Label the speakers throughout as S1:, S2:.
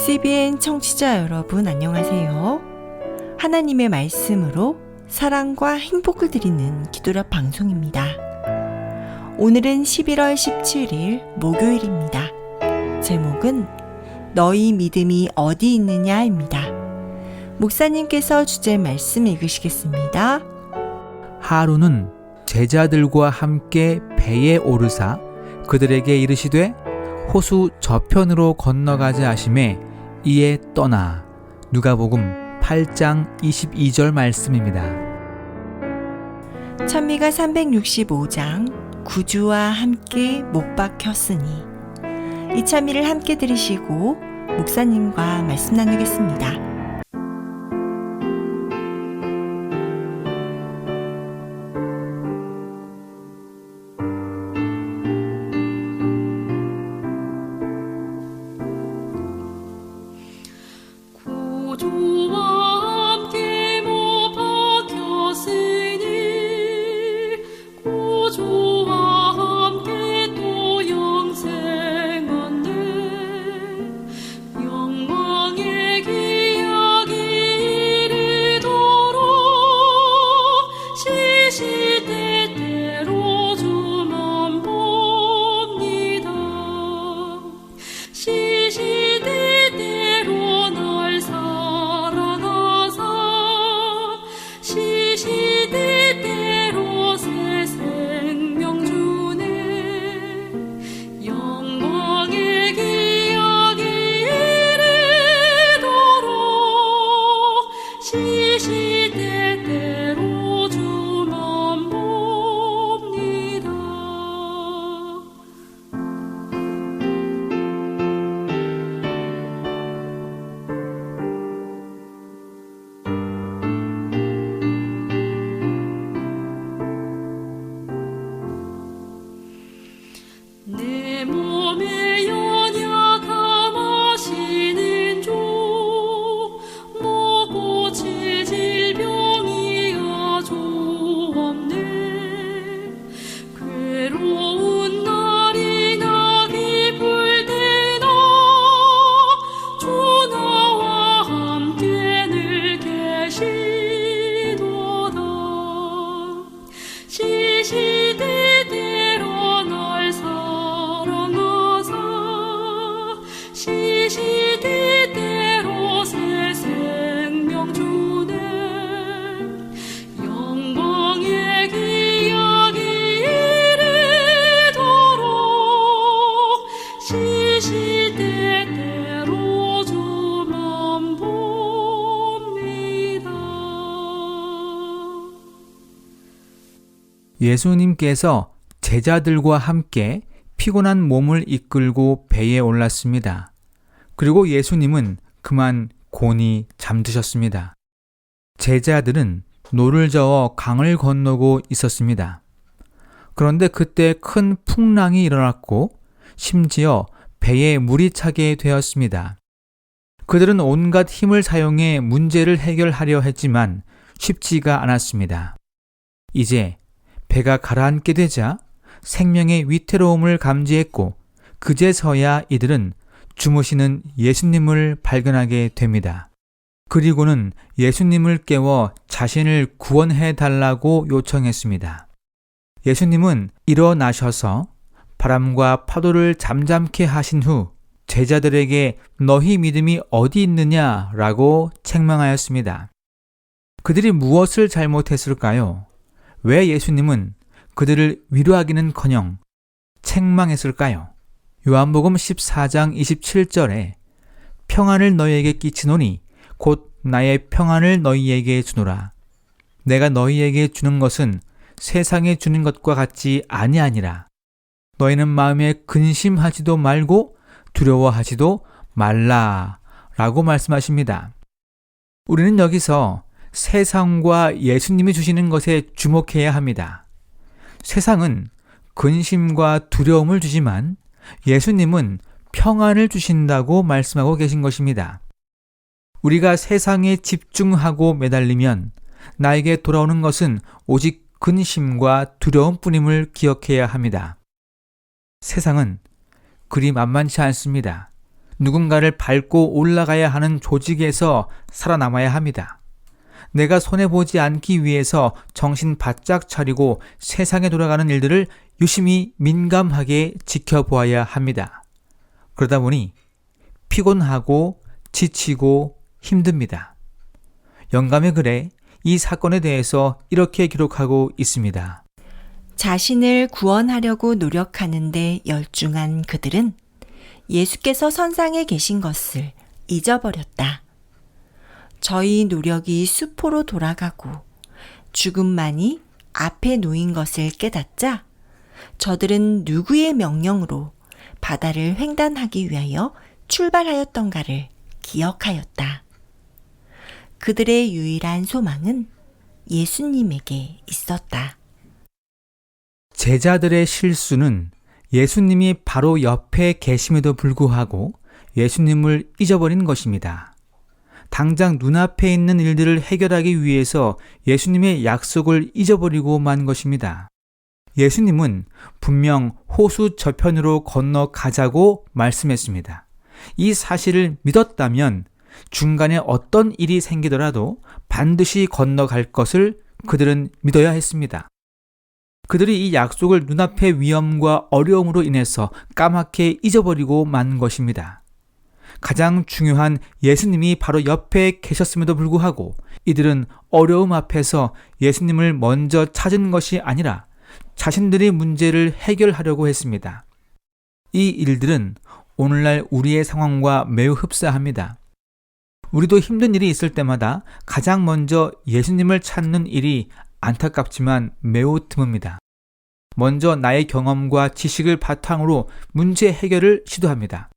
S1: CBN 청취자 여러분 안녕하세요. 하나님의 말씀으로 사랑과 행복을 드리는 기도랍 방송입니다. 오늘은 11월 17일 목요일입니다. 제목은 너희 믿음이 어디 있느냐입니다. 목사님께서 주제 말씀 읽으시겠습니다.
S2: 하루는 제자들과 함께 배에 오르사 그들에게 이르시되 호수 저편으로 건너가자 하시매 이에 떠나. 누가복음 8장 22절 말씀입니다.
S1: 찬미가 365장 구주와 함께 못 박혔으니, 이 찬미를 함께 들으시고 목사님과 말씀 나누겠습니다.
S2: 예수님께서 제자들과 함께 피곤한 몸을 이끌고 배에 올랐습니다. 그리고 예수님은 그만 곤히 잠드셨습니다. 제자들은 노를 저어 강을 건너고 있었습니다. 그런데 그때 큰 풍랑이 일어났고 심지어 배에 물이 차게 되었습니다. 그들은 온갖 힘을 사용해 문제를 해결하려 했지만 쉽지가 않았습니다. 이제 배가 가라앉게 되자 생명의 위태로움을 감지했고 그제서야 이들은 주무시는 예수님을 발견하게 됩니다. 그리고는 예수님을 깨워 자신을 구원해 달라고 요청했습니다. 예수님은 일어나셔서 바람과 파도를 잠잠케 하신 후 제자들에게 너희 믿음이 어디 있느냐라고 책망하였습니다. 그들이 무엇을 잘못했을까요? 왜 예수님은 그들을 위로하기는커녕 책망했을까요? 요한복음 14장 27절에 평안을 너희에게 끼치노니 곧 나의 평안을 너희에게 주노라. 내가 너희에게 주는 것은 세상에 주는 것과 같지 아니하니라. 너희는 마음에 근심하지도 말고 두려워하지도 말라 라고 말씀하십니다. 우리는 여기서 세상과 예수님이 주시는 것에 주목해야 합니다. 세상은 근심과 두려움을 주지만 예수님은 평안을 주신다고 말씀하고 계신 것입니다. 우리가 세상에 집중하고 매달리면 나에게 돌아오는 것은 오직 근심과 두려움뿐임을 기억해야 합니다. 세상은 그리 만만치 않습니다. 누군가를 밟고 올라가야 하는 조직에서 살아남아야 합니다. 내가 손해보지 않기 위해서 정신 바짝 차리고 세상에 돌아가는 일들을 유심히 민감하게 지켜보아야 합니다. 그러다 보니 피곤하고 지치고 힘듭니다. 영감의 글에 이 사건에 대해서 이렇게 기록하고 있습니다.
S1: 자신을 구원하려고 노력하는데 열중한 그들은 예수께서 선상에 계신 것을 잊어버렸다. 저희 노력이 수포로 돌아가고 죽음만이 앞에 놓인 것을 깨닫자 저들은 누구의 명령으로 바다를 횡단하기 위하여 출발하였던가를 기억하였다. 그들의 유일한 소망은 예수님에게 있었다.
S2: 제자들의 실수는 예수님이 바로 옆에 계심에도 불구하고 예수님을 잊어버린 것입니다. 당장 눈앞에 있는 일들을 해결하기 위해서 예수님의 약속을 잊어버리고 만 것입니다. 예수님은 분명 호수 저편으로 건너가자고 말씀했습니다. 이 사실을 믿었다면 중간에 어떤 일이 생기더라도 반드시 건너갈 것을 그들은 믿어야 했습니다. 그들이 이 약속을 눈앞의 위험과 어려움으로 인해서 까맣게 잊어버리고 만 것입니다. 가장 중요한 예수님이 바로 옆에 계셨음에도 불구하고 이들은 어려움 앞에서 예수님을 먼저 찾은 것이 아니라 자신들의 문제를 해결하려고 했습니다. 이 일들은 오늘날 우리의 상황과 매우 흡사합니다. 우리도 힘든 일이 있을 때마다 가장 먼저 예수님을 찾는 일이 안타깝지만 매우 드뭅니다. 먼저 나의 경험과 지식을 바탕으로 문제 해결을 시도합니다.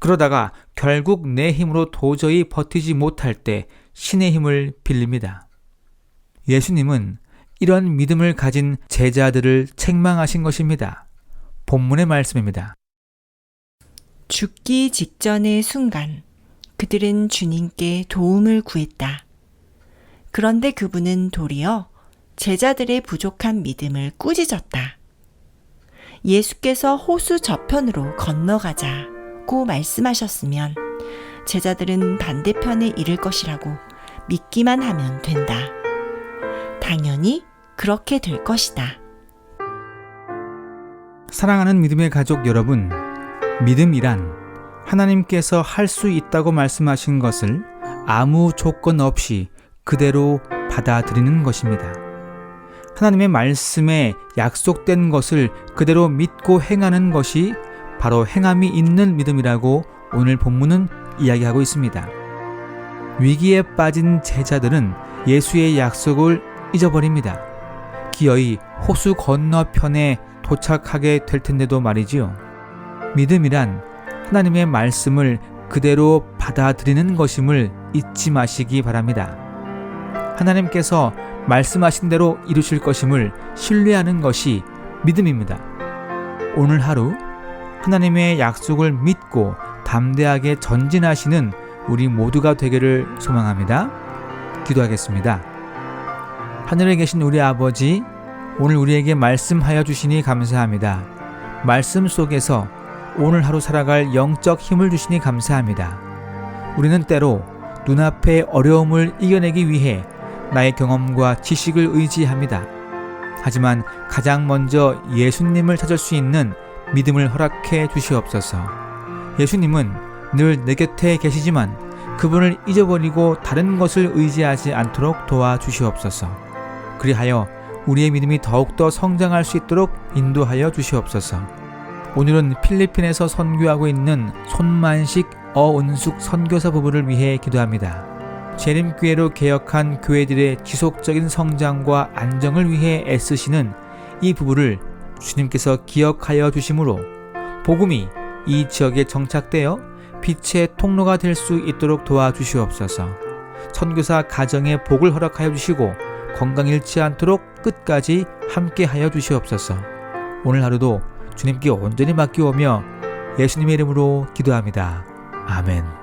S2: 그러다가 결국 내 힘으로 도저히 버티지 못할 때 신의 힘을 빌립니다. 예수님은 이런 믿음을 가진 제자들을 책망하신 것입니다. 본문의 말씀입니다.
S1: 죽기 직전의 순간 그들은 주님께 도움을 구했다. 그런데 그분은 도리어 제자들의 부족한 믿음을 꾸짖었다. 예수께서 호수 저편으로 건너가자고 말씀하셨으면 제자들은 반대편에 이를 것이라고 믿기만 하면 된다. 당연히 그렇게 될 것이다.
S2: 사랑하는 믿음의 가족 여러분, 믿음이란 하나님께서 할 수 있다고 말씀하신 것을 아무 조건 없이 그대로 받아들이는 것입니다. 하나님의 말씀에 약속된 것을 그대로 믿고 행하는 것이 바로 행함이 있는 믿음이라고 오늘 본문은 이야기하고 있습니다. 위기에 빠진 제자들은 예수의 약속을 잊어버립니다. 기어이 호수 건너편에 도착하게 될 텐데도 말이지요. 믿음이란 하나님의 말씀을 그대로 받아들이는 것임을 잊지 마시기 바랍니다. 하나님께서 말씀하신 대로 이루실 것임을 신뢰하는 것이 믿음입니다. 오늘 하루 하나님의 약속을 믿고 담대하게 전진하시는 우리 모두가 되기를 소망합니다. 기도하겠습니다. 하늘에 계신 우리 아버지, 오늘 우리에게 말씀하여 주시니 감사합니다. 말씀 속에서 오늘 하루 살아갈 영적 힘을 주시니 감사합니다. 우리는 때로 눈앞의 어려움을 이겨내기 위해 나의 경험과 지식을 의지합니다. 하지만 가장 먼저 예수님을 찾을 수 있는 믿음을 허락해 주시옵소서. 예수님은 늘 내 곁에 계시지만 그분을 잊어버리고 다른 것을 의지하지 않도록 도와주시옵소서. 그리하여 우리의 믿음이 더욱더 성장할 수 있도록 인도하여 주시옵소서. 오늘은 필리핀에서 선교하고 있는 손만식 어은숙 선교사 부부를 위해 기도합니다. 재림교회로 개혁한 교회들의 지속적인 성장과 안정을 위해 애쓰시는 이 부부를 주님께서 기억하여 주심으로 복음이 이 지역에 정착되어 빛의 통로가 될 수 있도록 도와주시옵소서. 선교사 가정에 복을 허락하여 주시고 건강 잃지 않도록 끝까지 함께하여 주시옵소서. 오늘 하루도 주님께 온전히 맡기오며 예수님의 이름으로 기도합니다. 아멘.